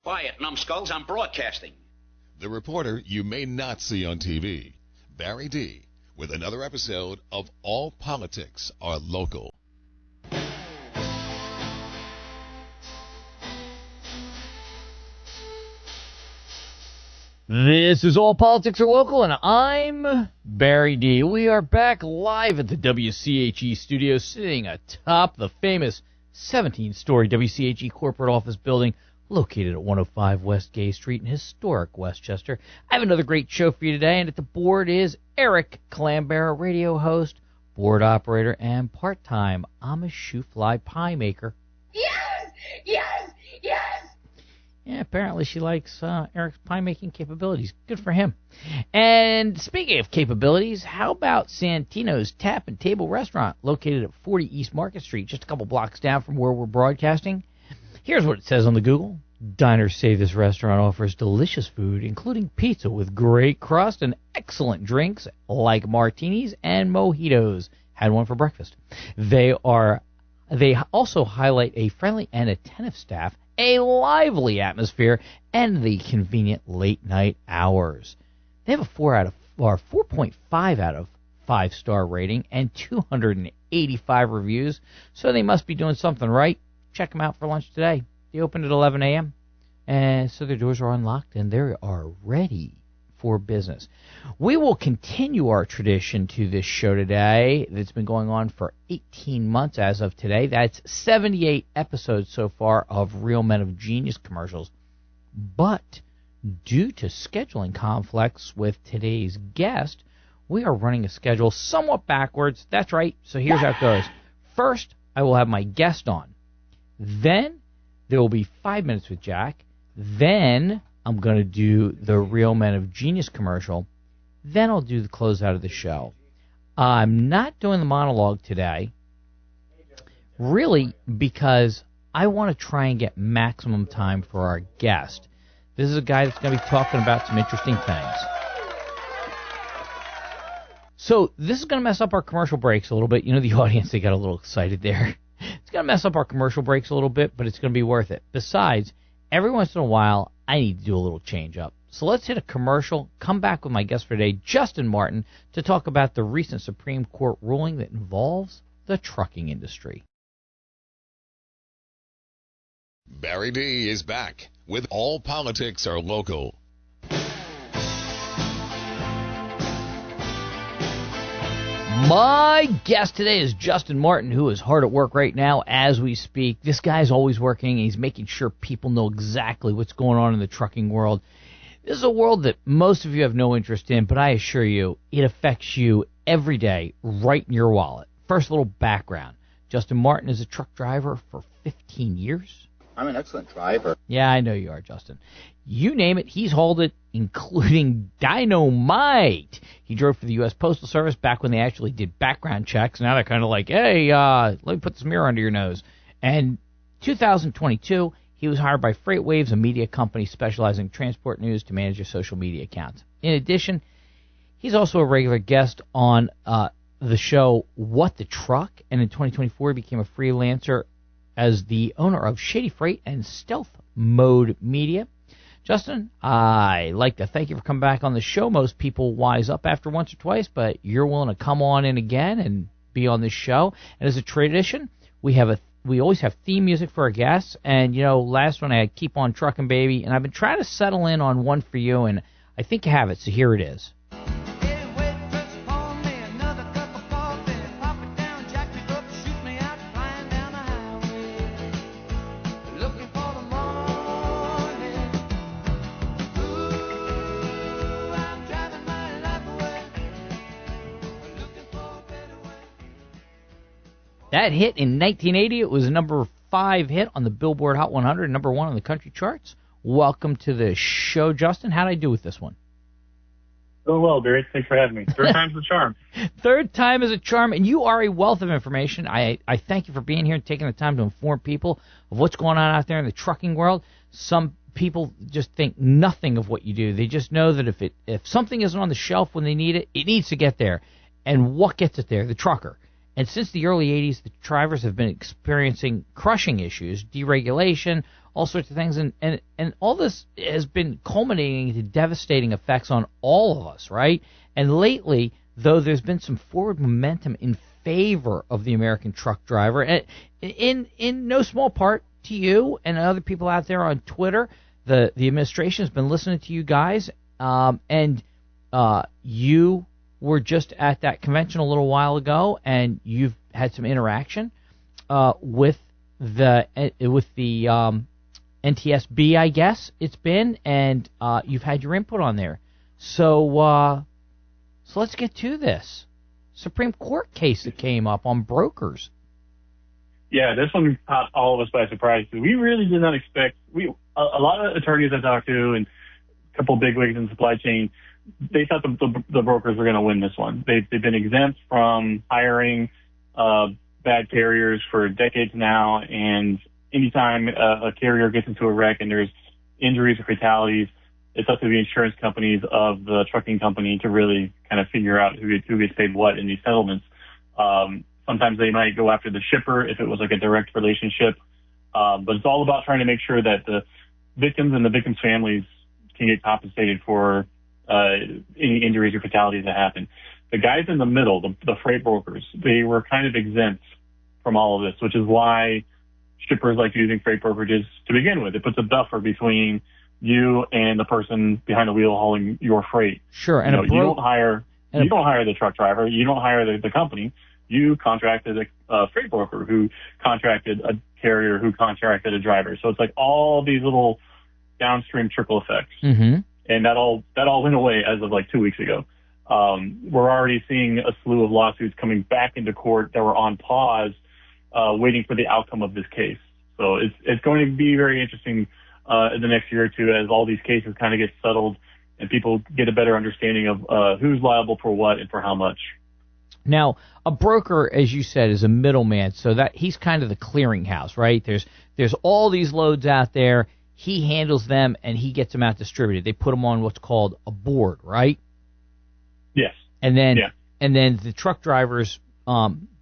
Quiet, numbskulls, I'm broadcasting. The reporter you may not see on TV, Barry D., with another episode of All Politics Are Local. This is All Politics Are Local, and I'm Barry D. We are back live at the WCHE studio, sitting atop the famous 17-story WCHE corporate office building located at 105 West Gay Street in historic Westchester. I have another great show for you today, and at the board is Eric Clambera, radio host, board operator, and part-time Amish shoe fly pie maker. Yes! Yes! Yes! Yeah, apparently she likes Eric's pie-making capabilities. Good for him. And speaking of capabilities, how about Santino's Tap and Table Restaurant, located at 40 East Market Street, just a couple blocks down from where we're broadcasting? Here's what it says on the Google. Diners say this restaurant offers delicious food, including pizza with great crust and excellent drinks like martinis and mojitos. Had one for breakfast. They also highlight a friendly and attentive staff, a lively atmosphere, and the convenient late-night hours. They have a 4.5 out of 5-star rating and 285 reviews, so they must be doing something right. Check them out for lunch today. They opened at 11 a.m., and so their doors are unlocked, and they are ready for business. We will continue our tradition to this show today that's been going on for 18 months as of today. That's 78 episodes so far of Real Men of Genius commercials. But due to scheduling conflicts with today's guest, we are running a schedule somewhat backwards. That's right, so here's how it goes. First, I will have my guest on. Then there will be 5 minutes with Jack. Then I'm going to do the Real Men of Genius commercial. Then I'll do the closeout of the show. I'm not doing the monologue today, really, because I want to try and get maximum time for our guest. This is a guy that's going to be talking about some interesting things. So this is going to mess up our commercial breaks a little bit. You know, the audience, they got a little excited there. It's going to mess up our commercial breaks a little bit, but it's going to be worth it. Besides, every once in a while, I need to do a little change up. So let's hit a commercial, come back with my guest for today, Justin Martin, to talk about the recent Supreme Court ruling that involves the trucking industry. Barry D. is back with All Politics Are Local. My guest today is Justin Martin, who is hard at work right now as we speak. This guy's always working, and he's making sure people know exactly what's going on in the trucking world. This is a world that most of you have no interest in, but I assure you, it affects you every day, right in your wallet. First, a little background. Justin Martin is a truck driver for 15 years. I'm an excellent driver. Yeah, I know you are, Justin. You name it, he's hauled it, including dynamite. He drove for the U.S. Postal Service back when they actually did background checks. Now they're kind of like, hey, let me put this mirror under your nose. And 2022, he was hired by FreightWaves, a media company specializing in transport news, to manage your social media accounts. In addition, he's also a regular guest on the show What the Truck, and in 2024 he became a freelancer as the owner of Shady Freight and Stealth Mode Media. Justin, I'd like to thank you for coming back on the show. Most people wise up after once or twice, but you're willing to come on in again and be on this show. And as a tradition, we always have theme music for our guests. And, you know, last one I had Keep On Truckin' Baby, and I've been trying to settle in on one for you, and I think you have it, so here it is. That hit in 1980. It was a number 5 hit on the Billboard Hot 100, number 1 on the country charts. Welcome to the show, Justin. How'd I do with this one? Doing well, Barry. Thanks for having me. Third time's the charm. Third time is a charm, and you are a wealth of information. I thank you for being here and taking the time to inform people of what's going on out there in the trucking world. Some people just think nothing of what you do. They just know that if something isn't on the shelf when they need it, it needs to get there. And what gets it there? The trucker. And since the early 80s, the drivers have been experiencing crushing issues, deregulation, all sorts of things, and all this has been culminating into devastating effects on all of us, right? And lately, though there's been some forward momentum in favor of the American truck driver, and in no small part to you and other people out there on Twitter, the administration has been listening to you guys, and you were just at that convention a little while ago, and you've had some interaction with the NTSB, I guess it's been, and you've had your input on there. So let's get to this Supreme Court case that came up on brokers. Yeah, this one caught all of us by surprise. We really did not expect. A lot of attorneys I talked to and a couple of bigwigs in supply chain, they thought the brokers were going to win this one. They've been exempt from hiring bad carriers for decades now, and anytime a carrier gets into a wreck and there's injuries or fatalities, it's up to the insurance companies of the trucking company to really kind of figure out who gets paid what in these settlements. Sometimes they might go after the shipper if it was like a direct relationship, but it's all about trying to make sure that the victims and the victims' families can get compensated for any injuries or fatalities that happen. The guys in the middle, the freight brokers, they were kind of exempt from all of this, which is why shippers like using freight brokerages to begin with. It puts a buffer between you and the person behind the wheel hauling your freight. Sure, and you don't hire the truck driver, you don't hire the company. You contracted a freight broker who contracted a carrier who contracted a driver. So it's like all these little downstream trickle effects. Mm-hmm. And that all went away as of like 2 weeks ago. We're already seeing a slew of lawsuits coming back into court that were on pause, waiting for the outcome of this case. So it's going to be very interesting in the next year or two as all these cases kind of get settled and people get a better understanding of who's liable for what and for how much. Now, a broker, as you said, is a middleman, so that he's kind of the clearinghouse, right? There's all these loads out there. He handles them, and he gets them out distributed. They put them on what's called a board, right? Yes. And then the truck drivers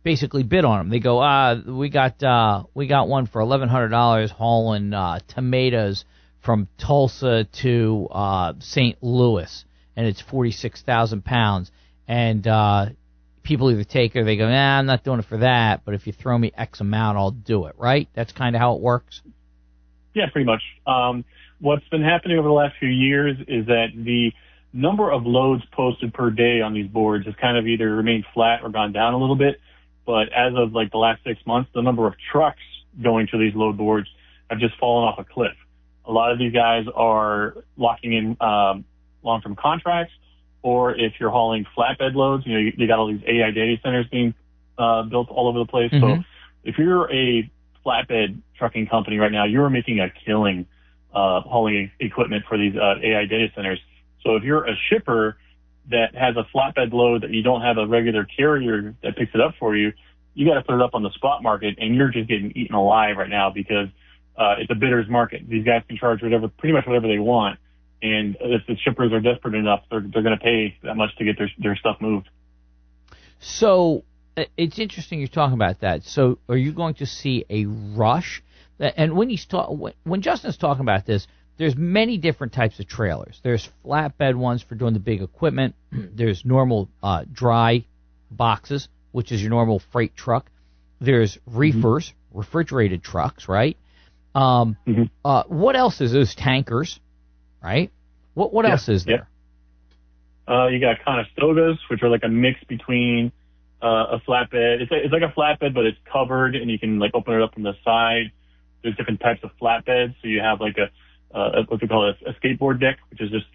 basically bid on them. They go, we got one for $1,100 hauling tomatoes from Tulsa to St. Louis, and it's 46,000 pounds. And people either take it or they go, nah, I'm not doing it for that, but if you throw me X amount, I'll do it, right? That's kind of how it works? Yeah, pretty much. What's been happening over the last few years is that the number of loads posted per day on these boards has kind of either remained flat or gone down a little bit. But as of like the last 6 months, the number of trucks going to these load boards have just fallen off a cliff. A lot of these guys are locking in long-term contracts, or if you're hauling flatbed loads, you got all these AI data centers being built all over the place. Mm-hmm. So if you're a flatbed trucking company right now, you're making a killing hauling equipment for these AI data centers. So if you're a shipper that has a flatbed load that you don't have a regular carrier that picks it up for you, you got to put it up on the spot market, and you're just getting eaten alive right now because it's a bidder's market. These guys can charge pretty much whatever they want. And if the shippers are desperate enough, they're going to pay that much to get their stuff moved. So it's interesting you're talking about that. So are you going to see a rush? And when Justin's talking about this, there's many different types of trailers. There's flatbed ones for doing the big equipment. There's normal dry boxes, which is your normal freight truck. There's reefers, refrigerated trucks, right? What else is those tankers? Right? What else is there? You got Conestogas, which are like a mix between a flatbed. It's like a flatbed, but it's covered, and you can like open it up from the side. There's different types of flatbeds. So you have like what we call a skateboard deck, which is just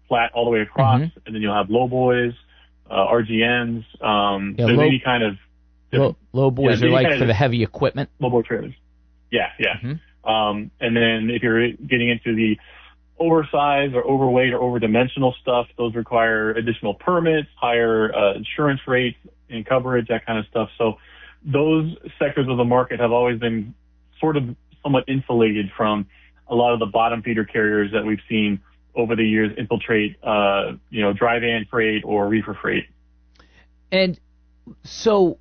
flat all the way across, and then you'll have low boys, RGNs. There's any kind of low boys are like for the heavy equipment. Low boy trailers. Yeah. And then if you're getting into the oversized or overweight or overdimensional stuff, those require additional permits, higher insurance rates and coverage, that kind of stuff. So those sectors of the market have always been sort of somewhat insulated from a lot of the bottom feeder carriers that we've seen over the years infiltrate, dry van freight or reefer freight. And so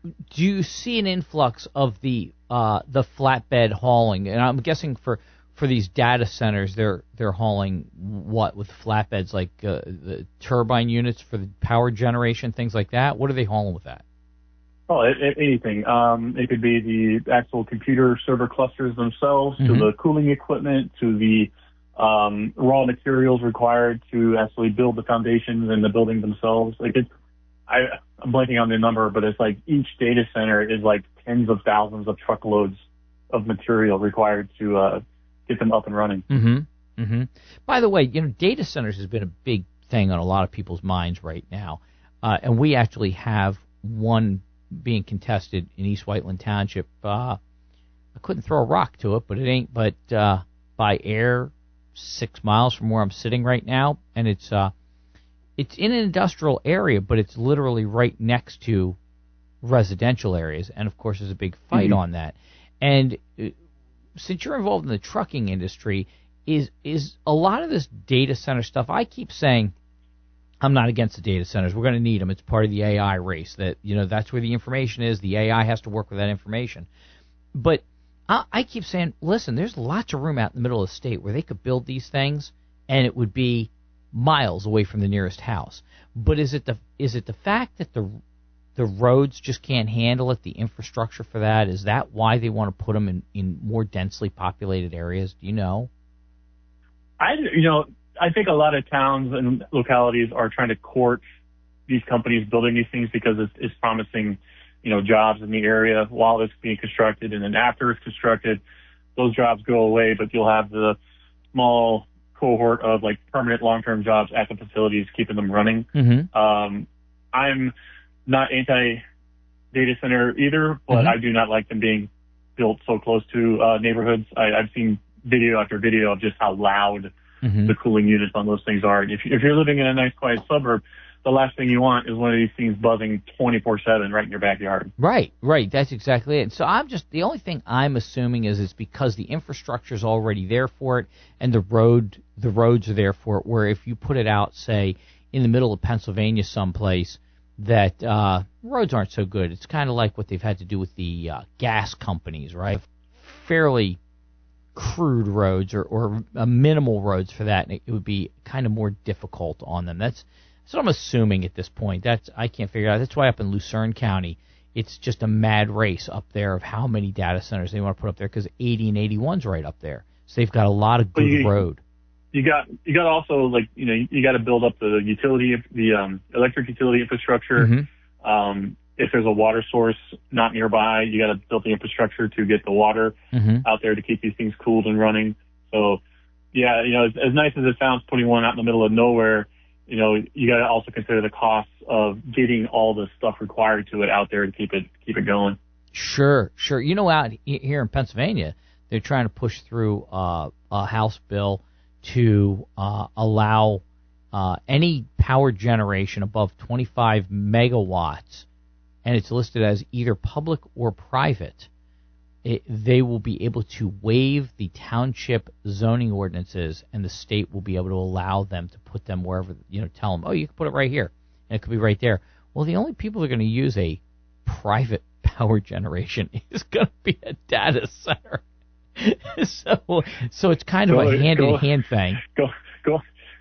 do you see an influx of the flatbed hauling? And I'm guessing for these data centers, they're hauling what with flatbeds, like the turbine units for the power generation, things like that. What are they hauling with that? Oh, anything. It could be the actual computer server clusters themselves, to the cooling equipment, to the raw materials required to actually build the foundations and the buildings themselves. Like I'm blanking on the number, but it's like each data center is like tens of thousands of truckloads of material required to get them up and running. Mm-hmm. Mm-hmm. By the way, data centers has been a big thing on a lot of people's minds right now, and we actually have one being contested in East Whiteland Township. I couldn't throw a rock to it, but it ain't but by air 6 miles from where I'm sitting right now, and it's in an industrial area, but it's literally right next to residential areas, and of course there's a big fight on that. And since you're involved in the trucking industry, is a lot of this data center stuff, I keep saying I'm not against the data centers. We're going to need them. It's part of the AI race. That that's where the information is. The AI has to work with that information. But I keep saying, listen, there's lots of room out in the middle of the state where they could build these things, and it would be miles away from the nearest house. But is it the fact that the roads just can't handle it, the infrastructure for that? Is that why they want to put them in more densely populated areas? Do you know? I think a lot of towns and localities are trying to court these companies building these things because it's promising, jobs in the area while it's being constructed. And then after it's constructed, those jobs go away, but you'll have the small cohort of like permanent long-term jobs at the facilities, keeping them running. Mm-hmm. I'm not anti-data center either, but I do not like them being built so close to neighborhoods. I've seen video after video of just how loud the cooling units on those things are. If you're living in a nice, quiet suburb, the last thing you want is one of these things buzzing 24/7 right in your backyard. Right. That's exactly it. So the only thing I'm assuming is it's because the infrastructure is already there for it, and the roads are there for it. Where if you put it out, say, in the middle of Pennsylvania someplace, that roads aren't so good. It's kind of like what they've had to do with the gas companies, right? Fairly crude roads or minimal roads for that, and it would be kind of more difficult on them. That's what I'm assuming at this point. I can't figure it out. That's why up in Lucerne County, it's just a mad race up there of how many data centers they want to put up there, because 80 and 81's right up there. So they've got a lot of good road. You got also, like, you got to build up the utility, the electric utility infrastructure. If there's a water source not nearby, you got to build the infrastructure to get the water out there to keep these things cooled and running. So, yeah, as nice as it sounds, putting one out in the middle of nowhere, you got to also consider the costs of getting all the stuff required to it out there to keep it going. Sure. Out here in Pennsylvania, they're trying to push through a House bill to allow any power generation above 25 megawatts, and it's listed as either public or private. They will be able to waive the township zoning ordinances, and the state will be able to allow them to put them wherever, tell them, oh, you can put it right here, and it could be right there. Well, the only people that are going to use a private power generation is going to be a data center. So it's kind of a hand-in-hand thing.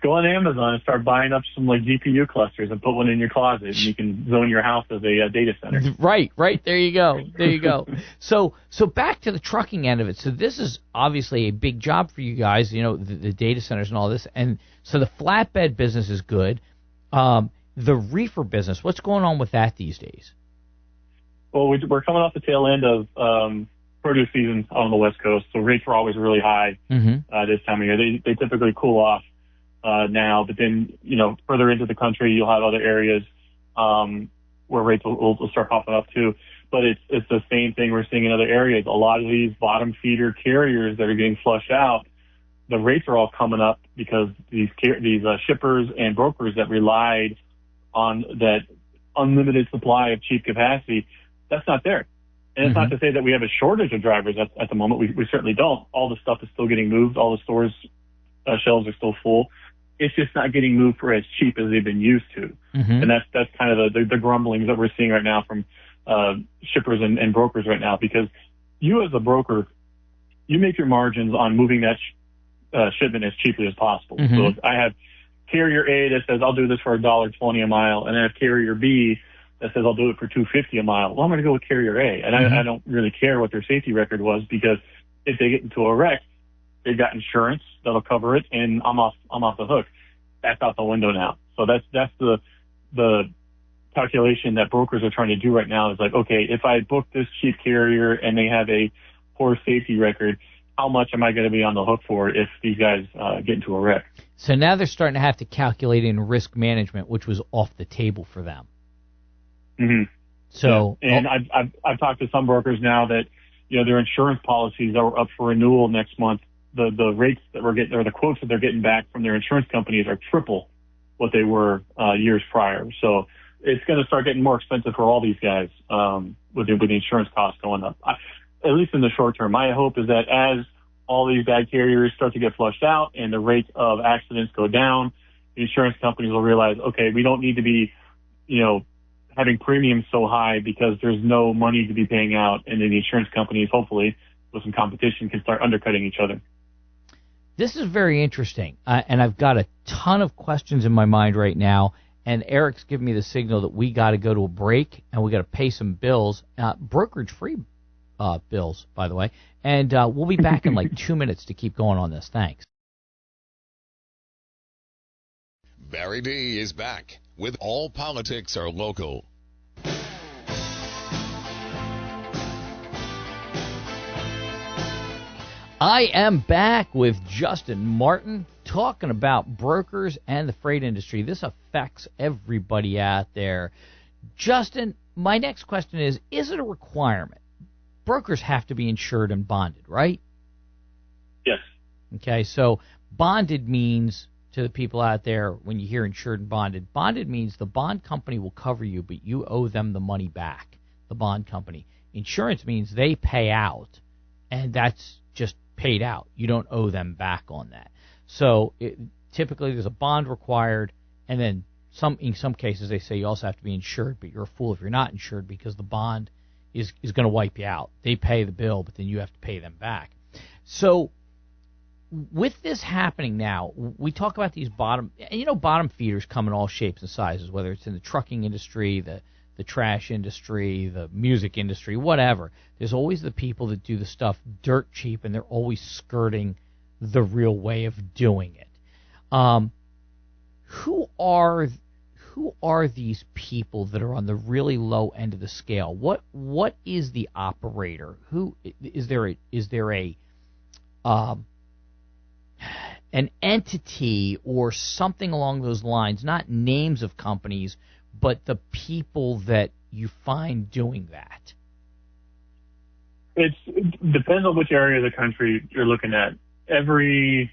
Go on Amazon and start buying up some like GPU clusters and put one in your closet, and you can zone your house as a data center. Right. There you go. So back to the trucking end of it. So this is obviously a big job for you guys. The data centers and all this, and so the flatbed business is good. The reefer business, what's going on with that these days? Well, we're coming off the tail end of produce season on the West Coast, so rates were always really high this time of year. They typically cool off now, but then further into the country, you'll have other areas where rates will start popping up too. But it's the same thing we're seeing in other areas. A lot of these bottom feeder carriers that are getting flushed out, the rates are all coming up because these shippers and brokers that relied on that unlimited supply of cheap capacity, that's not there. And it's not to say that we have a shortage of drivers at the moment. We certainly don't. All the stuff is still getting moved. All the stores' shelves are still full. It's just not getting moved for as cheap as they've been used to. And that's kind of the grumblings that we're seeing right now from shippers and brokers right now, because you as a broker, you make your margins on moving that shipment as cheaply as possible. Mm-hmm. So if I have carrier A that says I'll do this for $1.20 a mile, and I have carrier B that says I'll do it for $2.50 a mile, well, I'm going to go with carrier A, and I don't really care what their safety record was, because if they get into a wreck, they've got insurance that'll cover it, and I'm off the hook. That's out the window now. So that's the calculation that brokers are trying to do right now, is like, okay, if I book this cheap carrier and they have a poor safety record, how much am I going to be on the hook for if these guys get into a wreck? So now they're starting to have to calculate in risk management, which was off the table for them. Mm-hmm. So, yeah. And I've talked to some brokers now that, their insurance policies are up for renewal next month. The rates that we're getting, or the quotes that they're getting back from their insurance companies, are triple what they were years prior. So it's going to start getting more expensive for all these guys with the insurance costs going up. At least in the short term. My hope is that as all these bad carriers start to get flushed out and the rates of accidents go down, the insurance companies will realize, okay, we don't need to be, having premiums so high because there's no money to be paying out, and then the insurance companies, hopefully, with some competition, can start undercutting each other. This is very interesting, and I've got a ton of questions in my mind right now, and Eric's giving me the signal that we got to go to a break, and we got to pay some bills, brokerage-free bills, by the way, and we'll be back in like 2 minutes to keep going on this. Thanks. Barry D is back with All Politics Are Local. I am back with Justin Martin talking about brokers and the freight industry. This affects everybody out there. Justin, my next question is it a requirement? Brokers have to be insured and bonded, right? Yes. Okay, so bonded means, to the people out there, when you hear insured and bonded means the bond company will cover you, but you owe them the money back, the bond company. Insurance means they pay out, and that's just paid out. You don't owe them back on that. So typically there's a bond required, and then in some cases they say you also have to be insured, but you're a fool if you're not insured, because the bond is going to wipe you out. They pay the bill, but then you have to pay them back. So with this happening now, we talk about these bottom feeders come in all shapes and sizes, whether it's in the trucking industry, the trash industry, the music industry, whatever. There's always the people that do the stuff dirt cheap, and they're always skirting the real way of doing it. Who are these people that are on the really low end of the scale? What is the operator? Who is there an entity or something along those lines, not names of companies, but the people that you find doing that? It depends on which area of the country you're looking at. Every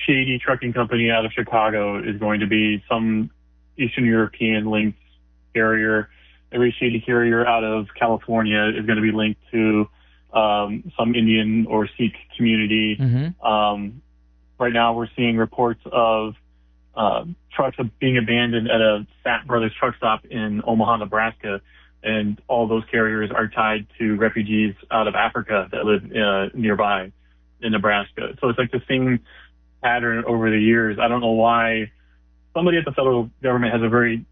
shady trucking company out of Chicago is going to be some Eastern European linked carrier. Every shady carrier out of California is going to be linked to some Indian or Sikh community. Mm-hmm. Right now we're seeing reports of trucks being abandoned at a Fat Brothers truck stop in Omaha, Nebraska, and all those carriers are tied to refugees out of Africa that live nearby in Nebraska. So it's like the same pattern over the years. I don't know why somebody at the federal government has a very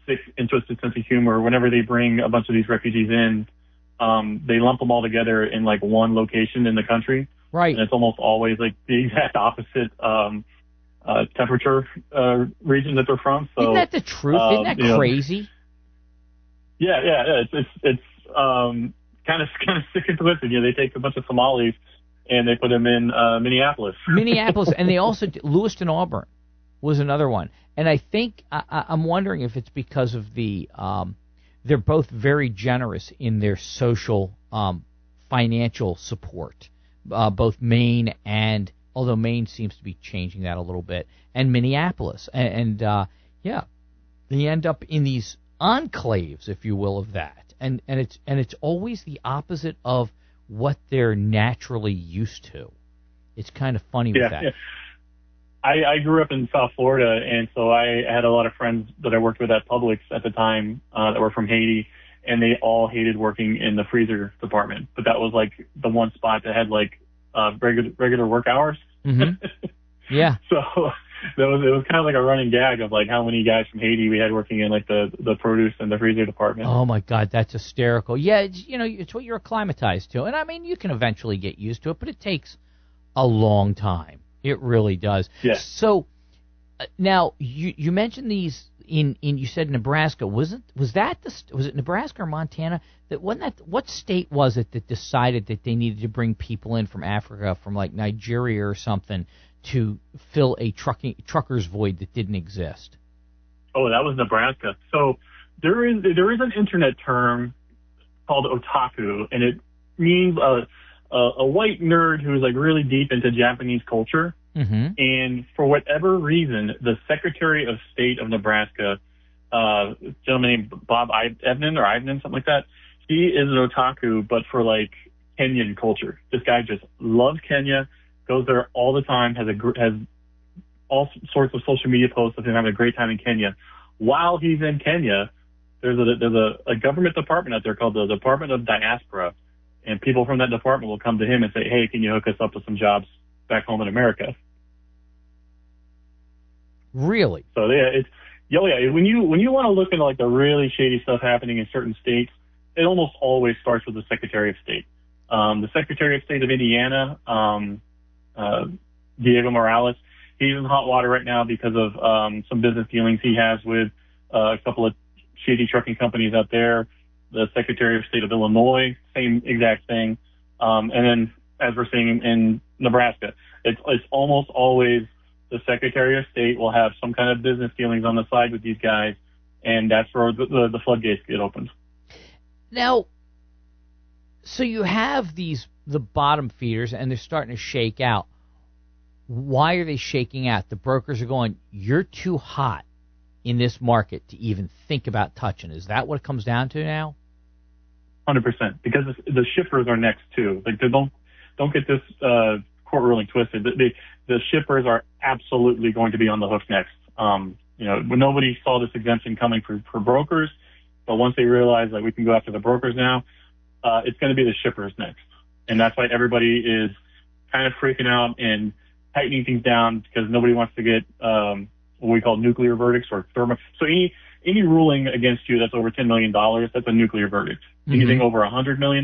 sick and twisted sense of humor. Whenever they bring a bunch of these refugees in, they lump them all together in like one location in the country. Right. And it's almost always like the exact opposite temperature region that they're from. So isn't that the truth? Isn't that crazy? Yeah. It's kind of sick and twisted. They take a bunch of Somalis and they put them in Minneapolis. Minneapolis, and they also Lewiston, Auburn was another one. And I think I'm wondering if it's because of the they're both very generous in their social financial support, both Maine and, although Maine seems to be changing that a little bit, and Minneapolis, and they end up in these enclaves, if you will, of that, and it's always the opposite of what they're naturally used to. It's kind of funny with that. Yeah. I grew up in South Florida, and so I had a lot of friends that I worked with at Publix at the time that were from Haiti, and they all hated working in the freezer department. But that was like the one spot that had like regular work hours. Mm-hmm. Yeah. So it was kind of like a running gag of like how many guys from Haiti we had working in like the produce and the freezer department. Oh my God, that's hysterical. Yeah, it's what you're acclimatized to, and I mean you can eventually get used to it, but it takes a long time. It really does. Yeah. So now you mentioned these in you said Nebraska. Was it Nebraska or Montana? What state was it that decided that they needed to bring people in from Africa, from like Nigeria or something, to fill a trucker's void that didn't exist? Oh, that was Nebraska. So there is an internet term called otaku, and it means a white nerd who's like really deep into Japanese culture. Mm-hmm. And for whatever reason, the Secretary of State of Nebraska, a gentleman named Bob Ivnan, something like that, he is an otaku, but for like Kenyan culture. This guy just loves Kenya, goes there all the time, has all sorts of social media posts of him having a great time in Kenya. While he's in Kenya, there's a government department out there called the Department of Diaspora, and people from that department will come to him and say, "Hey, can you hook us up with some jobs back home in America?" Really? So yeah, when you want to look into like the really shady stuff happening in certain states, it almost always starts with the Secretary of State. The Secretary of State of Indiana, Diego Morales, he's in hot water right now because of some business dealings he has with a couple of shady trucking companies out there. The Secretary of State of Illinois, same exact thing. And then, as we're seeing in Nebraska, it's almost always the Secretary of State will have some kind of business dealings on the side with these guys, and that's where the floodgates get opened. Now, so you have the bottom feeders, and they're starting to shake out. Why are they shaking out? The brokers are going, you're too hot in this market to even think about touching. Is that what it comes down to now? 100%, because the shippers are next too. Like, they don't get this court ruling twisted. The shippers are absolutely going to be on the hook next. Nobody saw this exemption coming for brokers, but once they realize that we can go after the brokers now, it's going to be the shippers next. And that's why everybody is kind of freaking out and tightening things down, because nobody wants to get what we call nuclear verdicts or thermo. So any ruling against you that's over $10 million, that's a nuclear verdict. Mm-hmm. Anything over $100 million,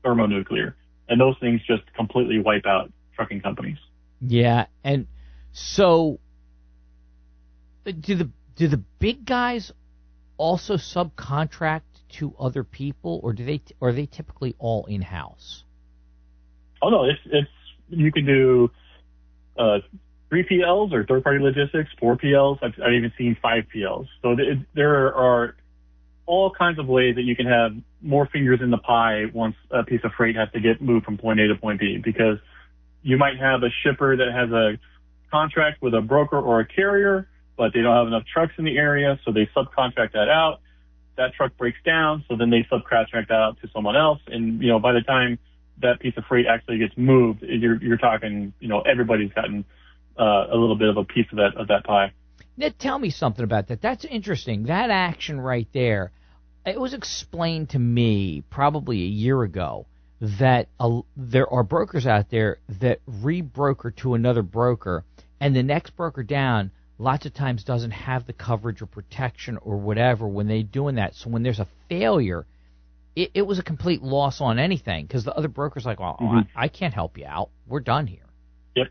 thermonuclear. And those things just completely wipe out trucking companies. Yeah, and so do the big guys also subcontract to other people, or are they typically all in-house? Oh no, it's you can do 3PLs or third-party logistics, 4PLs. I've even seen 5PLs. So there are all kinds of ways that you can have more fingers in the pie once a piece of freight has to get moved from point A to point B, because you might have a shipper that has a contract with a broker or a carrier, but they don't have enough trucks in the area, so they subcontract that out. That truck breaks down, so then they subcontract that out to someone else. And, by the time that piece of freight actually gets moved, you're talking, everybody's gotten a little bit of a piece of that pie. Now, tell me something about that. That's interesting. That action right there, it was explained to me probably a year ago that there are brokers out there that rebroker to another broker, and the next broker down lots of times doesn't have the coverage or protection or whatever when they're doing that. So when there's a failure, it was a complete loss on anything, because the other broker's like, well, mm-hmm. I can't help you out. We're done here. Yep.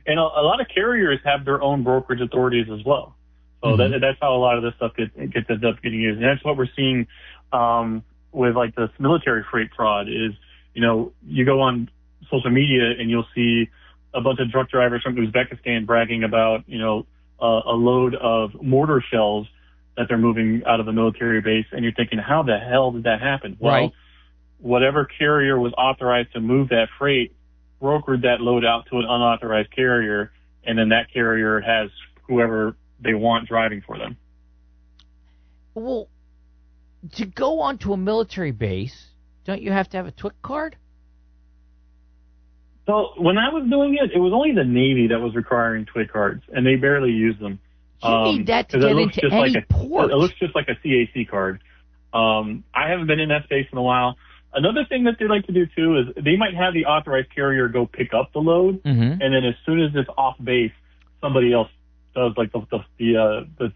And a lot of carriers have their own brokerage authorities as well. So mm-hmm. that's how a lot of this stuff gets ends up getting used. And that's what we're seeing with like this military freight fraud is, you go on social media and you'll see a bunch of truck drivers from Uzbekistan bragging about, a load of mortar shells that they're moving out of a military base. And you're thinking, how the hell did that happen? Well, right. Whatever carrier was authorized to move that freight brokered that load out to an unauthorized carrier, and then that carrier has whoever they want driving for them. Well, to go onto a military base, don't you have to have a TWIC card? So when I was doing it, it was only the Navy that was requiring TWIC cards, and they barely used them. You need that to get into any port. It looks just like a CAC card. I haven't been in that space in a while. Another thing that they like to do too is they might have the authorized carrier go pick up the load, and then as soon as it's off base, somebody else does like the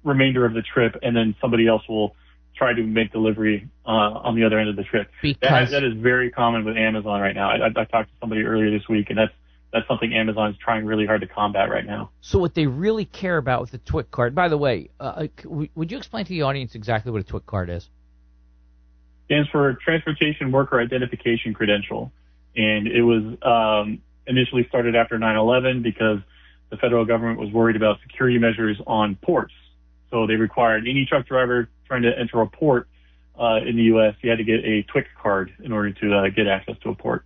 remainder of the trip, and then somebody else will try to make delivery on the other end of the trip. Because that is very common with Amazon right now. I talked to somebody earlier this week, and that's something Amazon is trying really hard to combat right now. So what they really care about with the TWIC card, by the way, would you explain to the audience exactly what a TWIC card is? Stands for Transportation Worker Identification Credential. And it was initially started after 9/11 because the federal government was worried about security measures on ports. So they required any truck driver trying to enter a port in the U.S., you had to get a TWIC card in order to get access to a port.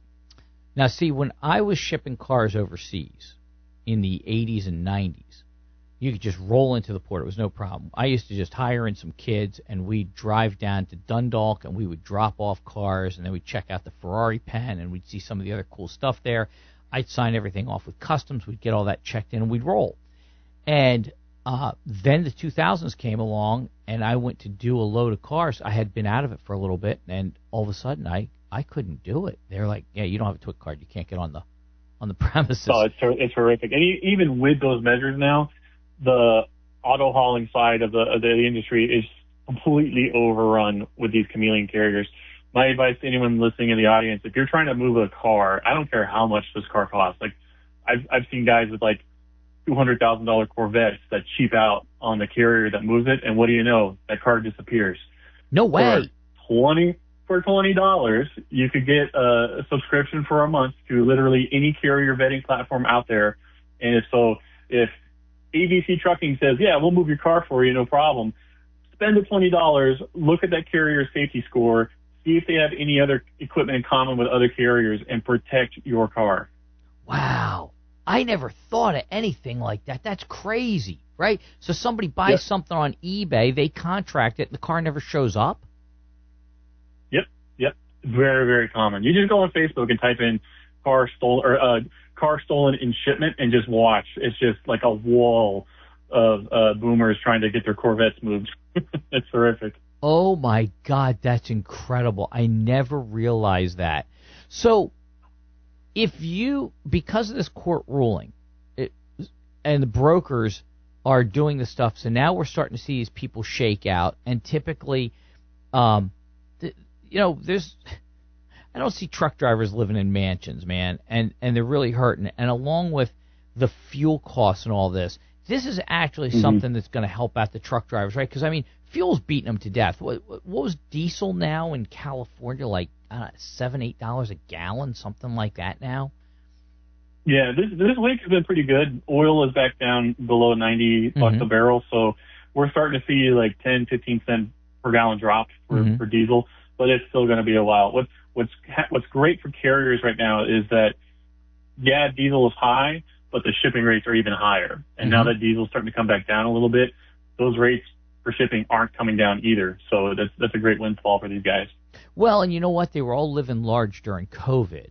Now, see, when I was shipping cars overseas in the 80s and 90s, you could just roll into the port. It was no problem. I used to just hire in some kids, and we'd drive down to Dundalk, and we would drop off cars, and then we'd check out the Ferrari pen, and we'd see some of the other cool stuff there. I'd sign everything off with customs. We'd get all that checked in, and we'd roll. And then the 2000s came along, and I went to do a load of cars. I had been out of it for a little bit, and all of a sudden I couldn't do it. They're like, yeah, you don't have a TWIC card. You can't get on the premises. Oh, it's horrific. And even with those measures now, the auto hauling side of the industry is completely overrun with these chameleon carriers. My advice to anyone listening in the audience, if you're trying to move a car, I don't care how much this car costs. Like I've seen guys with like $200,000 Corvettes that cheap out on the carrier that moves it, and what do you know? That car disappears. No way. For $20, you could get a subscription for a month to literally any carrier vetting platform out there. And if ABC Trucking says, yeah, we'll move your car for you, no problem, spend the $20, look at that carrier's safety score, see if they have any other equipment in common with other carriers, and protect your car. Wow. I never thought of anything like that. That's crazy, right? So somebody buys something on eBay, they contract it, and the car never shows up? Yep. Very, very common. You just go on Facebook and type in car stolen in shipment and just watch. It's just like a wall of boomers trying to get their Corvettes moved. It's horrific. Oh, my God, that's incredible. I never realized that. So because of this court ruling, and the brokers are doing the stuff, so now we're starting to see these people shake out, and typically, I don't see truck drivers living in mansions, man, and they're really hurting. And along with the fuel costs and all this is actually something that's going to help out the truck drivers, right? Because, I mean, fuel's beating them to death. What was diesel now in California, like $7, $8 a gallon, something like that now? Yeah, this week has been pretty good. Oil is back down below 90 bucks a barrel, so we're starting to see like 10, 15 cent per gallon drop for diesel, but it's still going to be a while. What's great for carriers right now is that, yeah, diesel is high, but the shipping rates are even higher. And now that diesel's starting to come back down a little bit, those rates for shipping aren't coming down either. So that's a great windfall for these guys. Well, and you know what? They were all living large during COVID,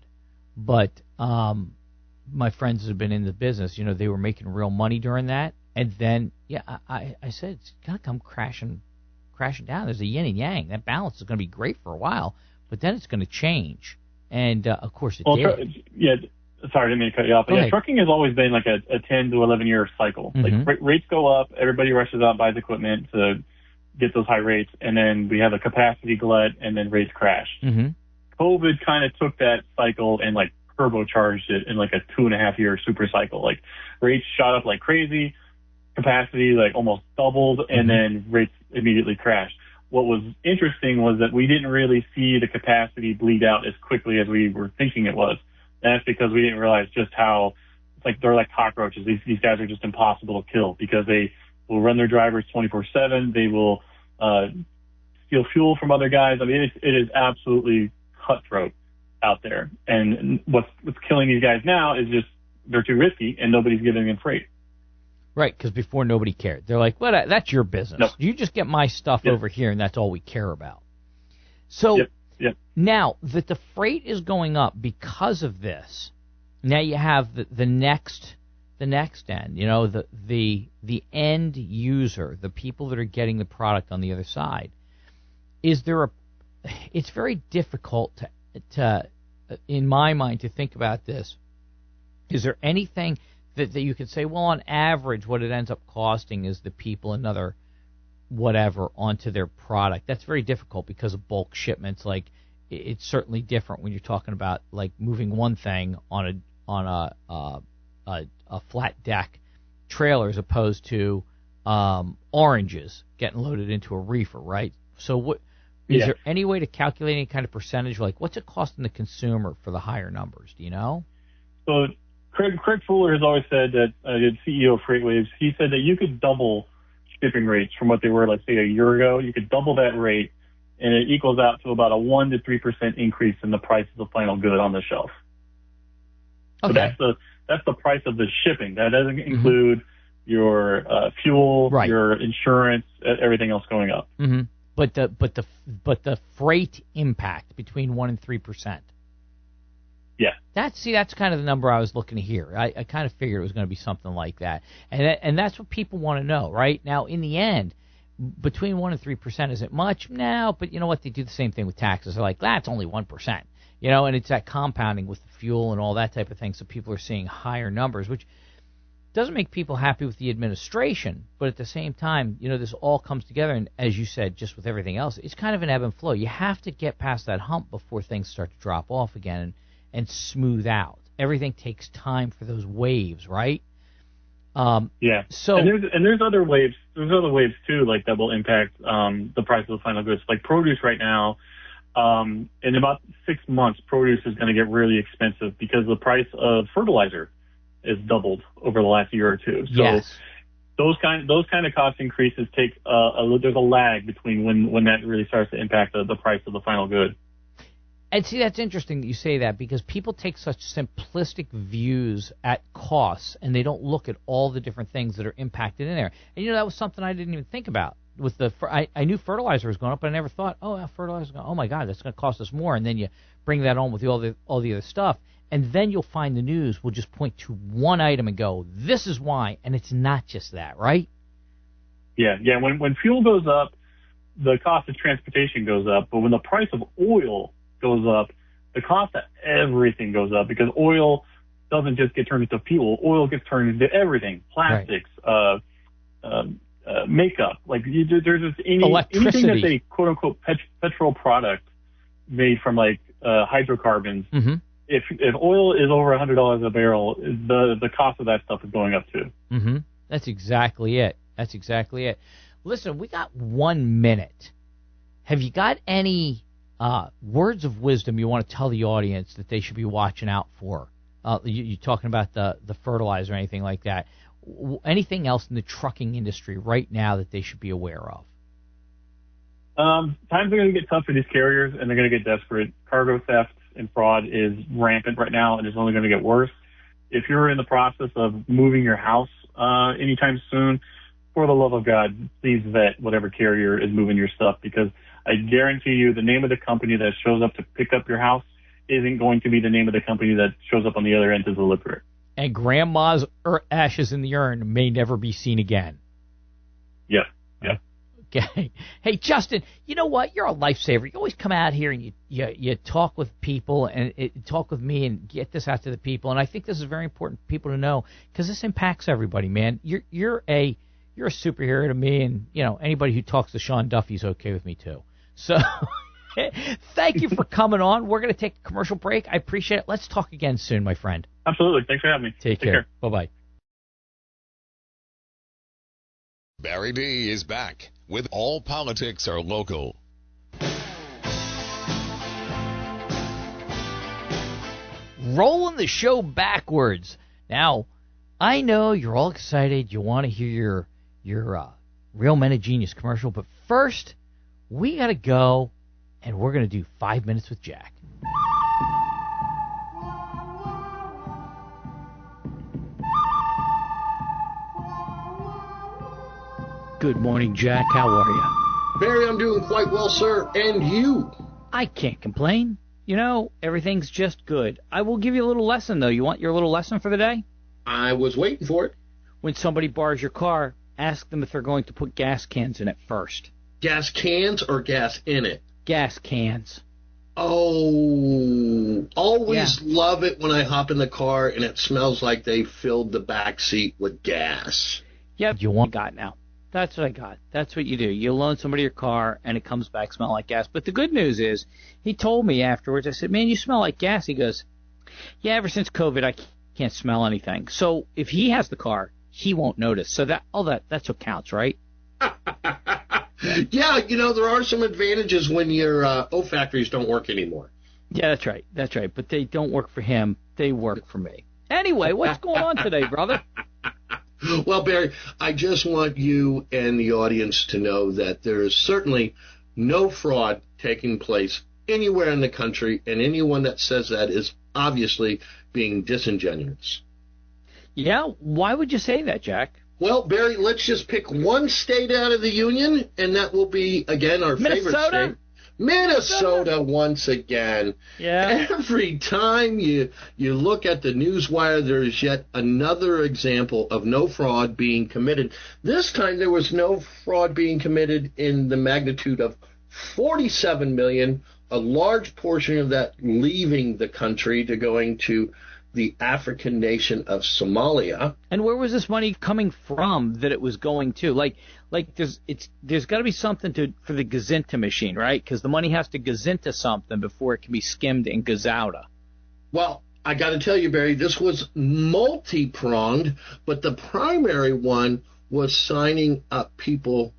but my friends have been in the business. You know, they were making real money during that, and then I said it's gonna come crashing down. There's a yin and yang. That balance is gonna be great for a while, but then it's gonna change, and of course it did. Sorry, I didn't mean to cut you off. But trucking has always been like a 10 to 11 year cycle. Like rates go up, everybody rushes out, buys equipment to get those high rates, and then we have a capacity glut, and then rates crash. COVID kind of took that cycle and like turbocharged it in like a 2.5 year super cycle. Like rates shot up like crazy, capacity like almost doubled, and then rates immediately crashed. What was interesting was that we didn't really see the capacity bleed out as quickly as we were thinking it was. And that's because we didn't realize just how they're like cockroaches. These guys are just impossible to kill because they will run their drivers 24/7. They will steal fuel from other guys. I mean, it is absolutely cutthroat out there. And what's killing these guys now is just they're too risky and nobody's giving them freight. Right, because before nobody cared. They're like, well, that's your business. Nope. You just get my stuff over here, and that's all we care about. So now that the freight is going up because of this, now you have the next end. You know, the end user, the people that are getting the product on the other side. is there it's very difficult to in my mind to think about this. Is there anything that you could say, well, on average, what it ends up costing is the people another whatever onto their product? That's very difficult because of bulk shipments. Like, it's certainly different when you're talking about like moving one thing on a flat deck trailer as opposed to oranges getting loaded into a reefer, right? So what is there any way to calculate any kind of percentage? Like, what's it costing the consumer for the higher numbers? Do you know? So Craig Fuller has always said that, the CEO of FreightWaves, he said that you could double shipping rates from what they were, let's say, a year ago. You could double that rate, and it equals out to about a 1 to 3% increase in the price of the final good on the shelf. Okay. So that's the price of the shipping. That doesn't include your fuel, your insurance, everything else going up. Mm-hmm. But the freight impact between 1 and 3%. Yeah. That's kind of the number I was looking to hear. I kind of figured it was going to be something like that. And that's what people want to know, right? Now, in the end, between 1 and 3%, is it much? No, but you know what? They do the same thing with taxes. They're like, that's only 1%. You know, and it's that compounding with the fuel and all that type of thing, so people are seeing higher numbers, which doesn't make people happy with the administration, but at the same time, you know, this all comes together, and as you said, just with everything else, it's kind of an ebb and flow. You have to get past that hump before things start to drop off again and smooth out. Everything takes time for those waves, right? Yeah. So and there's other waves. There's other waves too, like that will impact the price of the final goods. Like produce right now, in about 6 months, produce is going to get really expensive because the price of fertilizer is doubled over the last year or two. So yes. those kind of cost increases take there's a lag between when that really starts to impact the price of the final good. And see, that's interesting that you say that, because people take such simplistic views at costs, and they don't look at all the different things that are impacted in there. And, you know, that was something I didn't even think about. With I knew fertilizer was going up, but I never thought, fertilizer, oh my God, that's going to cost us more. And then you bring that on with all the other stuff, and then you'll find the news will just point to one item and go, this is why, and it's not just that, right? Yeah. When fuel goes up, the cost of transportation goes up, but when the price of oil goes up, the cost of everything goes up, because oil doesn't just get turned into fuel. Oil gets turned into everything, plastics, makeup. Like there's just anything that's a quote unquote petrol product made from like hydrocarbons. Mm-hmm. If oil is over $100 a barrel, the cost of that stuff is going up too. Mm-hmm. That's exactly it. Listen, we got 1 minute. Have you got any words of wisdom you want to tell the audience that they should be watching out for? You talking about the fertilizer or anything like that? Anything else in the trucking industry right now that they should be aware of? Times are going to get tough for these carriers, and they're going to get desperate. Cargo theft and fraud is rampant right now, and it's only going to get worse. If you're in the process of moving your house anytime soon, for the love of God, please vet whatever carrier is moving your stuff, because I guarantee you the name of the company that shows up to pick up your house isn't going to be the name of the company that shows up on the other end to deliver it. And grandma's ashes in the urn may never be seen again. Yeah. Okay. Hey, Justin, you know what? You're a lifesaver. You always come out here and you talk with people and talk with me and get this out to the people. And I think this is very important for people to know, because this impacts everybody, man. You're a superhero to me, and you know, anybody who talks to Sean Duffy's okay with me too. So thank you for coming on. We're going to take a commercial break. I appreciate it. Let's talk again soon, my friend. Absolutely. Thanks for having me. Take care. Bye-bye. Barry D is back with All Politics Are Local. Rolling the show backwards. Now, I know you're all excited. You want to hear your Real Men of Genius commercial, but first, we got to go, and we're going to do 5 minutes with Jack. Good morning, Jack. How are you? Barry, I'm doing quite well, sir. And you? I can't complain. You know, everything's just good. I will give you a little lesson, though. You want your little lesson for the day? I was waiting for it. When somebody borrows your car, ask them if they're going to put gas cans in it first. Gas cans or gas in it? Gas cans. Oh, always love it when I hop in the car and it smells like they filled the back seat with gas. Yep, you want got now. That's what I got. That's what you do. You loan somebody your car and it comes back smelling like gas. But the good news is, he told me afterwards, I said, man, you smell like gas. He goes, yeah, ever since COVID, I can't smell anything. So if he has the car, he won't notice. So that's what counts, right? Yeah, there are some advantages when your olfactories don't work anymore. Yeah, that's right. That's right. But they don't work for him. They work for me. Anyway, what's going on today, brother? Well, Barry, I just want you and the audience to know that there is certainly no fraud taking place anywhere in the country, and anyone that says that is obviously being disingenuous. Yeah, why would you say that, Jack? Well, Barry, let's just pick one state out of the union, and that will be, again, our favorite state. Minnesota once again. Yeah. Every time you look at the newswire, there is yet another example of no fraud being committed. This time there was no fraud being committed in the magnitude of $47 million, a large portion of that leaving the country to going to the African nation of Somalia. And where was this money coming from that it was going to? Like there's got to be something for the Gazinta machine, right? Because the money has to Gazinta something before it can be skimmed and Gazauta. Well, I got to tell you, Barry, this was multi-pronged, but the primary one was signing up people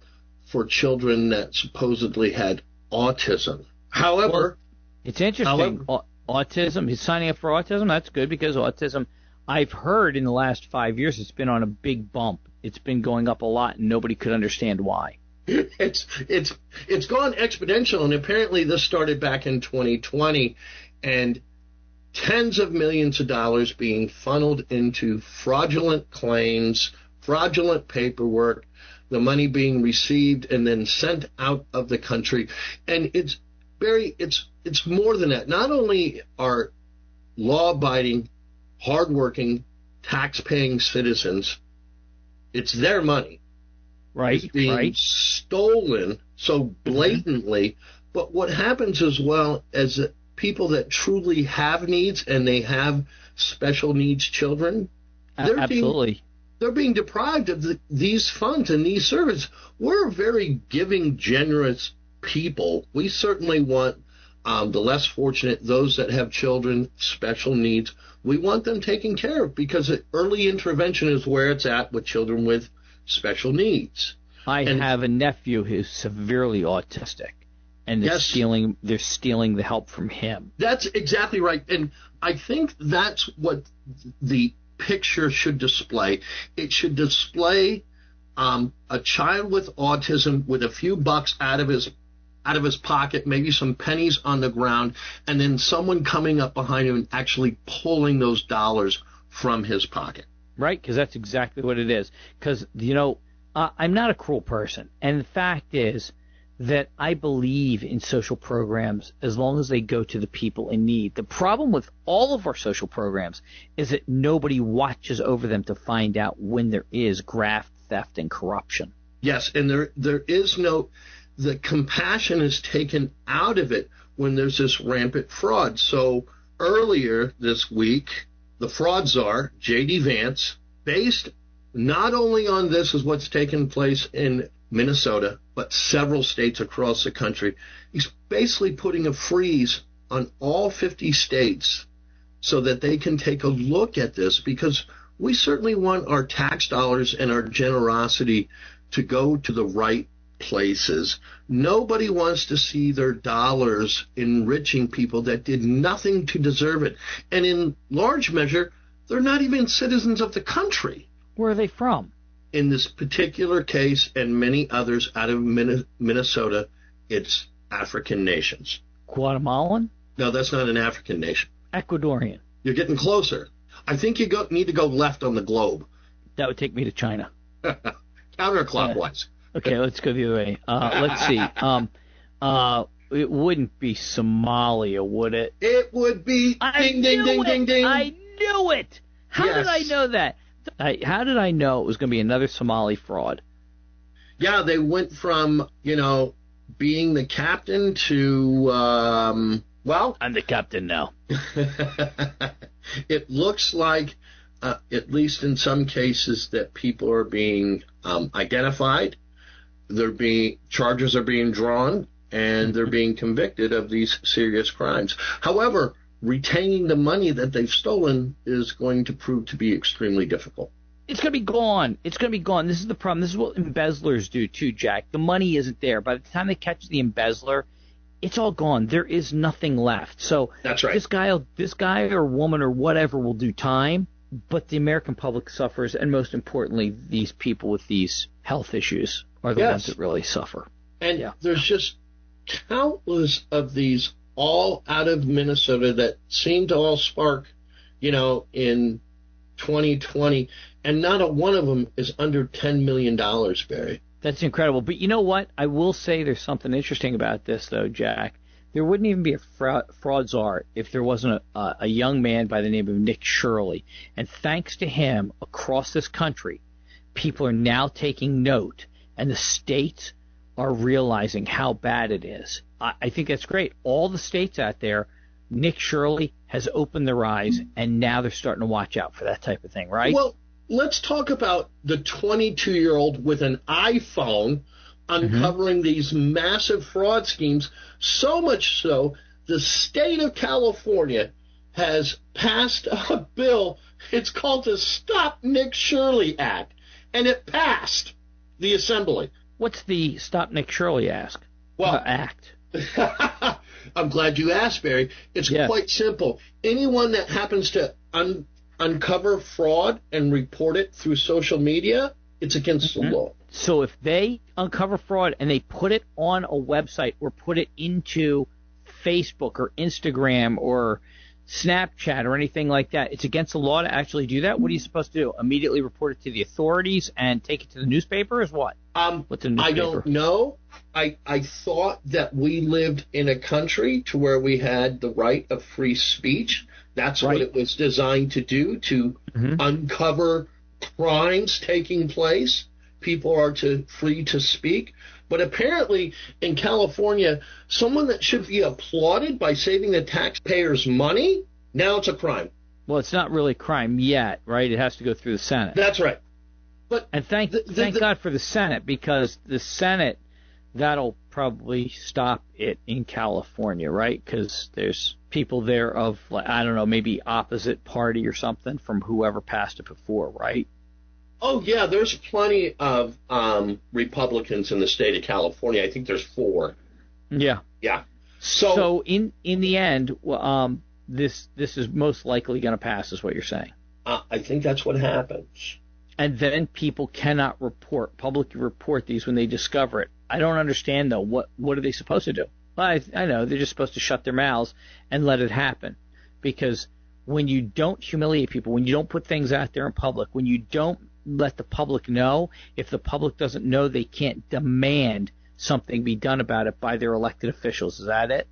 for children that supposedly had autism. However, it's interesting. Autism, he's signing up for autism. That's good, because autism, I've heard in the last 5 years, it's been on a big bump. It's been going up a lot, and nobody could understand why. It's gone exponential, and apparently this started back in 2020, and tens of millions of dollars being funneled into fraudulent claims, fraudulent paperwork, the money being received and then sent out of the country. And it's more than that. Not only are law-abiding, hard-working, tax-paying citizens, it's their money. Right, it's being stolen so blatantly. But what happens as well as people that truly have needs, and they have special needs children, they're being deprived of these funds and these services. We're a very giving, generous people. We certainly want the less fortunate, those that have children, special needs, we want them taken care of, because early intervention is where it's at with children with special needs. I have a nephew who's severely autistic, and they're stealing the help from him. That's exactly right. And I think that's what the picture should display. It should display a child with autism with a few bucks out of his pocket, maybe some pennies on the ground, and then someone coming up behind him and actually pulling those dollars from his pocket. Right, because that's exactly what it is. Because, I'm not a cruel person, and the fact is that I believe in social programs as long as they go to the people in need. The problem with all of our social programs is that nobody watches over them to find out when there is graft, theft, and corruption. Yes, and there is no... The compassion is taken out of it when there's this rampant fraud. So earlier this week, the fraud czar, J.D. Vance, based not only on this as what's taken place in Minnesota, but several states across the country, he's basically putting a freeze on all 50 states so that they can take a look at this, because we certainly want our tax dollars and our generosity to go to the right places. Nobody wants to see their dollars enriching people that did nothing to deserve it. And in large measure, they're not even citizens of the country. Where are they from? In this particular case and many others out of Minnesota, it's African nations. Guatemalan? No, that's not an African nation. Ecuadorian. You're getting closer. I think you need to go left on the globe. That would take me to China. Counterclockwise. Okay, let's go the other way. Let's see. It wouldn't be Somalia, would it? It would be. Ding, ding, ding, ding, ding. I knew it. How did I know that? How did I know it was going to be another Somali fraud? Yeah, they went from, being the captain to, well, I'm the captain now. it looks like, at least in some cases, that people are being identified. Charges are being drawn, and they're being convicted of these serious crimes. However, retaining the money that they've stolen is going to prove to be extremely difficult. It's going to be gone. It's going to be gone. This is the problem. This is what embezzlers do too, Jack. The money isn't there. By the time they catch the embezzler, it's all gone. There is nothing left. So that's right. This guy or woman or whatever will do time, but the American public suffers, and most importantly, these people with these health issues are the ones that really suffer. And there's just countless of these all out of Minnesota that seem to all spark, in 2020, and not a one of them is under $10 million, Barry. That's incredible. But you know what? I will say there's something interesting about this, though, Jack. There wouldn't even be a fraud czar if there wasn't a young man by the name of Nick Shirley. And thanks to him, across this country, people are now taking note, and the states are realizing how bad it is. I think that's great. All the states out there, Nick Shirley has opened their eyes, and now they're starting to watch out for that type of thing, right? Well, let's talk about the 22-year-old with an iPhone uncovering these massive fraud schemes, so much so the state of California has passed a bill. It's called the Stop Nick Shirley Act, and it passed the Assembly. What's the Stop Nick Shirley Act? I'm glad you asked, Barry. It's quite simple. Anyone that happens to uncover fraud and report it through social media, it's against the law. So if they uncover fraud and they put it on a website or put it into Facebook or Instagram or Snapchat or anything like that, it's against the law to actually do that? What are you supposed to do? Immediately report it to the authorities and take it to the newspaper? Is what? What's a newspaper? I don't know. I thought that we lived in a country to where we had the right of free speech. That's what it was designed to do, to uncover crimes taking place. People are free to speak. But apparently in California, someone that should be applauded by saving the taxpayers' money, now it's a crime. Well, it's not really a crime yet, right? It has to go through the Senate. That's right. And thank God for the Senate, because the Senate, that'll probably stop it in California, right? Because there's people there of, I don't know, maybe opposite party or something from whoever passed it before, right? Oh, yeah, there's plenty of Republicans in the state of California. I think there's 4. Yeah. Yeah. So in the end, this is most likely going to pass, is what you're saying. I think that's what happens. And then people cannot publicly report these when they discover it. I don't understand, though. What are they supposed to do? Well, I know they're just supposed to shut their mouths and let it happen. Because when you don't humiliate people, when you don't put things out there in public, when you don't let the public know, if the public doesn't know, they can't demand something be done about it by their elected officials. Is that it?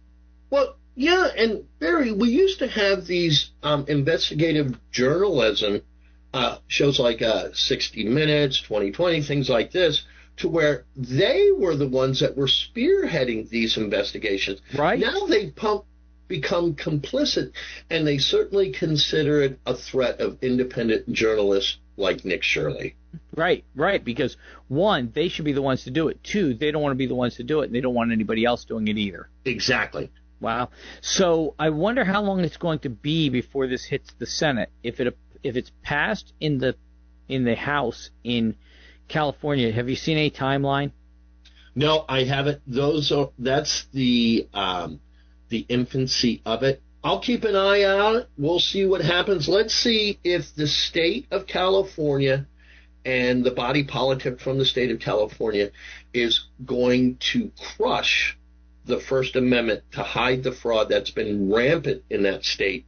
Well, yeah, and Barry, we used to have these investigative journalism shows like 60 Minutes, 2020, things like this, to where they were the ones that were spearheading these investigations. Right. Now they've become complicit, and they certainly consider it a threat of independent journalists like Nick Shirley. Right, because 1, they should be the ones to do it. 2, they don't want to be the ones to do it, and they don't want anybody else doing it either. Exactly. Wow. So I wonder how long it's going to be before this hits the Senate. If it's passed in the House in California, have you seen a timeline? No, I haven't. That's the infancy of it. I'll keep an eye out. We'll see what happens. Let's see if the state of California and the body politic from the state of California is going to crush the First Amendment to hide the fraud that's been rampant in that state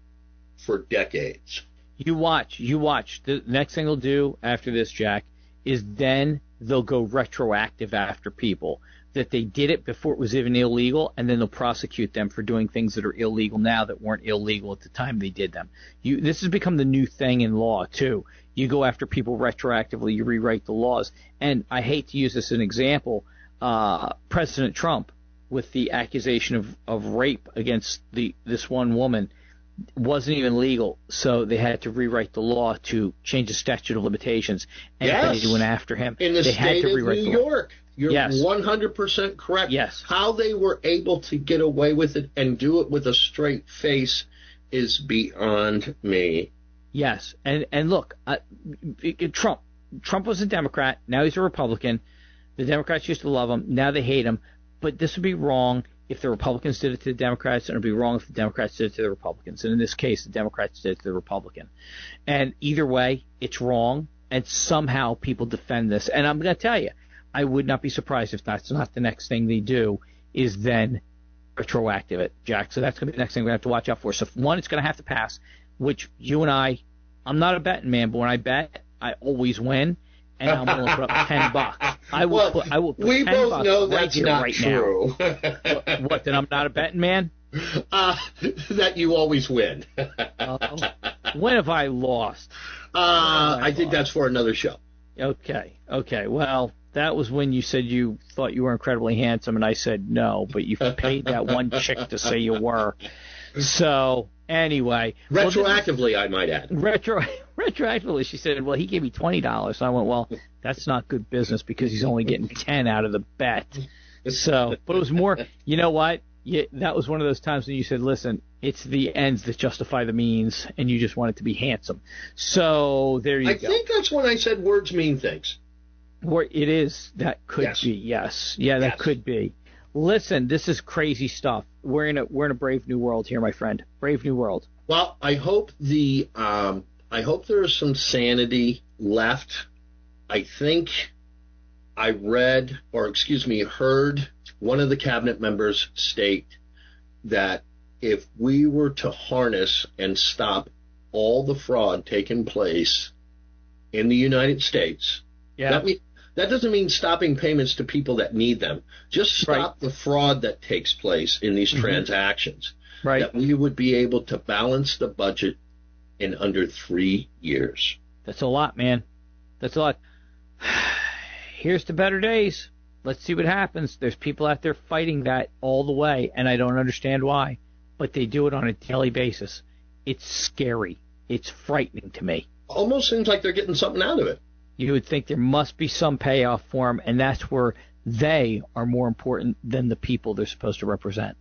for decades. You watch. The next thing they'll do after this, Jack, is then they'll go retroactive after people. That they did it before it was even illegal, and then they'll prosecute them for doing things that are illegal now that weren't illegal at the time they did them. This has become the new thing in law, too. you go after people retroactively, you rewrite the laws. And I hate to use this as an example, President Trump, with the accusation of rape against this one woman, wasn't even legal, so they had to rewrite the law to change the statute of limitations. And Yes. they went after him. In the they had state to of rewrite New the law. York. You're Yes. 100% correct. Yes. How they were able to get away with it and do it with a straight face is beyond me. Yes, and look, Trump was a Democrat. Now he's a Republican. The Democrats used to love him. Now they hate him. But this would be wrong if the Republicans did it to the Democrats, and it would be wrong if the Democrats did it to the Republicans. And in this case, the Democrats did it to the Republican. And either way, it's wrong, and somehow people defend this. And I'm going to tell you, I would not be surprised if that's not the next thing they do is then retroactive it, Jack. So that's going to be the next thing we're going to have to watch out for. So, one, it's going to have to pass, which you and I'm not a betting man, but when I bet, I always win. And I'm willing to put up $10. I will put we $10 both know right that's here, not right true. Now. What? That I'm not a betting man? That you always win. When have I lost? I think that's for another show. Okay. Well, that was when you said you thought you were incredibly handsome, and I said no, but you paid that one chick to say you were. So anyway, Retroactively, I might add. Retroactively, she said, well, he gave me $20. So I went, well, that's not good business because he's only getting 10 out of the bet. So, but it was more, you know what? That was one of those times when you said, listen, it's the ends that justify the means, and you just want it to be handsome. So there you go. I think that's when I said words mean things. It is. That could be. Yes. Yeah, that could be. Listen, this is crazy stuff. We're in a brave new world here, my friend. Brave new world. Well, I hope there is some sanity left. I think I heard one of the cabinet members state that if we were to harness and stop all the fraud taking place in the United States, that doesn't mean stopping payments to people that need them. Just stop the fraud that takes place in these transactions. Right. That we would be able to balance the budget in under 3 years. That's a lot, man. That's a lot. Here's to better days. Let's see what happens. There's people out there fighting that all the way, and I don't understand why, but they do it on a daily basis. It's scary. It's frightening to me. Almost seems like they're getting something out of it. You would think there must be some payoff for them, and that's where they are more important than the people they're supposed to represent.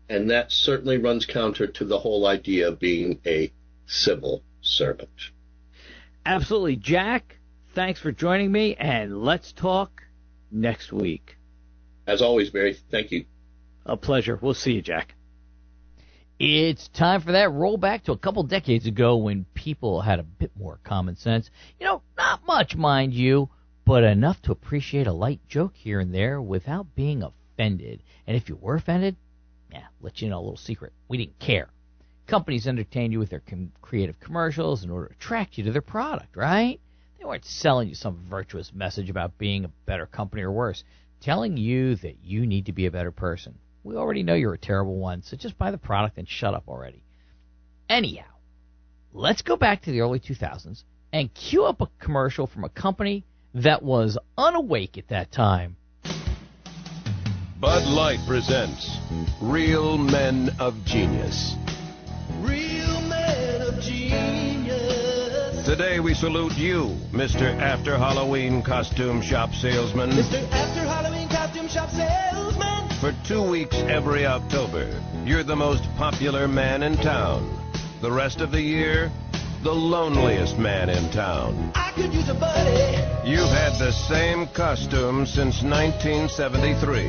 And that certainly runs counter to the whole idea of being a civil servant. Absolutely. Jack, thanks for joining me, and let's talk next week. As always, Barry, thank you. A pleasure. We'll see you, Jack. It's time for that rollback to a couple decades ago when people had a bit more common sense. Not much, mind you, but enough to appreciate a light joke here and there without being offended. And if you were offended, let you know a little secret. We didn't care. Companies entertained you with their creative commercials in order to attract you to their product, right? They weren't selling you some virtuous message about being a better company or worse, telling you that you need to be a better person. We already know you're a terrible one, so just buy the product and shut up already. Anyhow, let's go back to the early 2000s and cue up a commercial from a company that was unawake at that time. Bud Light presents Real Men of Genius. Real men of genius. Today we salute you, Mr. After Halloween Costume Shop Salesman. Mr. After Halloween Costume Shop Salesman. For 2 weeks every October, you're the most popular man in town. The rest of the year, the loneliest man in town. I could use a buddy. You've had the same costume since 1973,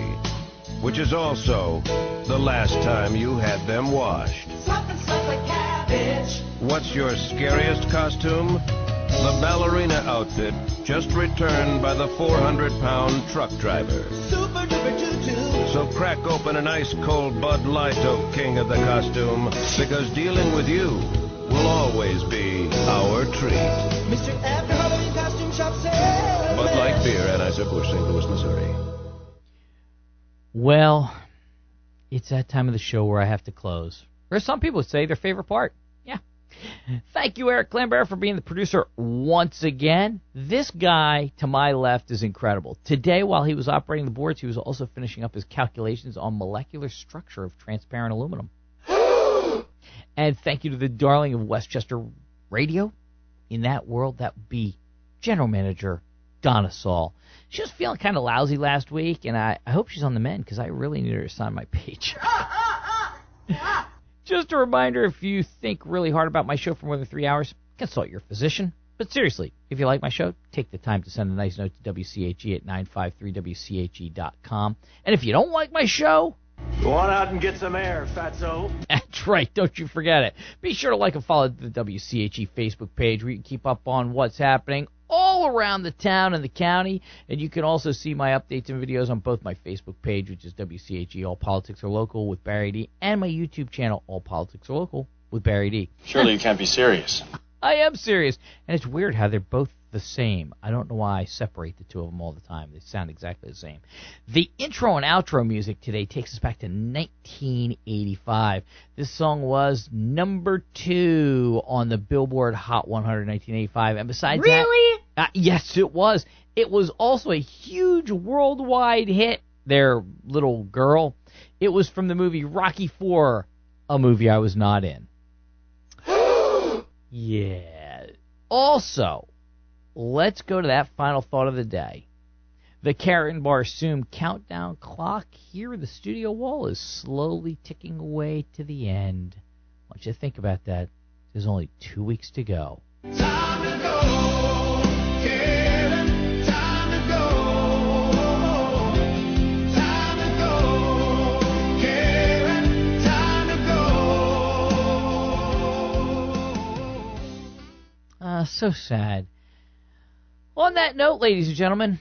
which is also the last time you had them washed. Something smells like cabbage. What's your scariest costume? The ballerina outfit just returned by the 400-pound truck driver. Super duper tutu. So crack open an ice-cold Bud Light, oh king of the costume, because dealing with you will always be our treat. Mr. After Halloween Costume Shop Salesman. Bud Light Beer, Anheuser-Busch, St. Louis, Missouri. Well, it's that time of the show where I have to close. Or some people would say their favorite part. Yeah, Thank you, Eric Clambert, for being the producer once again. This guy to my left is incredible. Today, while he was operating the boards, he was also finishing up his calculations on molecular structure of transparent aluminum. And thank you to the darling of Westchester Radio. In that world, that would be General Manager Donna Saul. She was feeling kind of lousy last week, and I hope she's on the mend because I really need her to sign my page. Just a reminder, if you think really hard about my show for more than 3 hours, consult your physician. But seriously, if you like my show, take the time to send a nice note to WCHE at 953WCHE.com. And if you don't like my show, go on out and get some air, fatso. That's right, don't you forget it. Be sure to like and follow the WCHE Facebook page where you can keep up on what's happening all around the town and the county. And you can also see my updates and videos on both my Facebook page, which is WCHE All Politics Are Local with Barry D, and my YouTube channel, All Politics Are Local with Barry D. Surely you can't be serious. I am serious. And it's weird how they're both the same. I don't know why I separate the two of them all the time. They sound exactly the same. The intro and outro music today takes us back to 1985. This song was number 2 on the Billboard Hot 100 1985. And besides Really? that, yes, it was. It was also a huge worldwide hit, their little girl. It was from the movie Rocky IV, a movie I was not in. Yeah. Also, let's go to that final thought of the day. The Karen Barsoom countdown clock here in the studio wall is slowly ticking away to the end. I want you to think about that. There's only 2 weeks to go. Time to go, Karen. Time to go. Time to go, Karen. Time to go. So sad. On that note, ladies and gentlemen,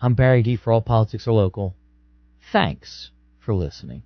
I'm Barry D for All Politics Are Local. Thanks for listening.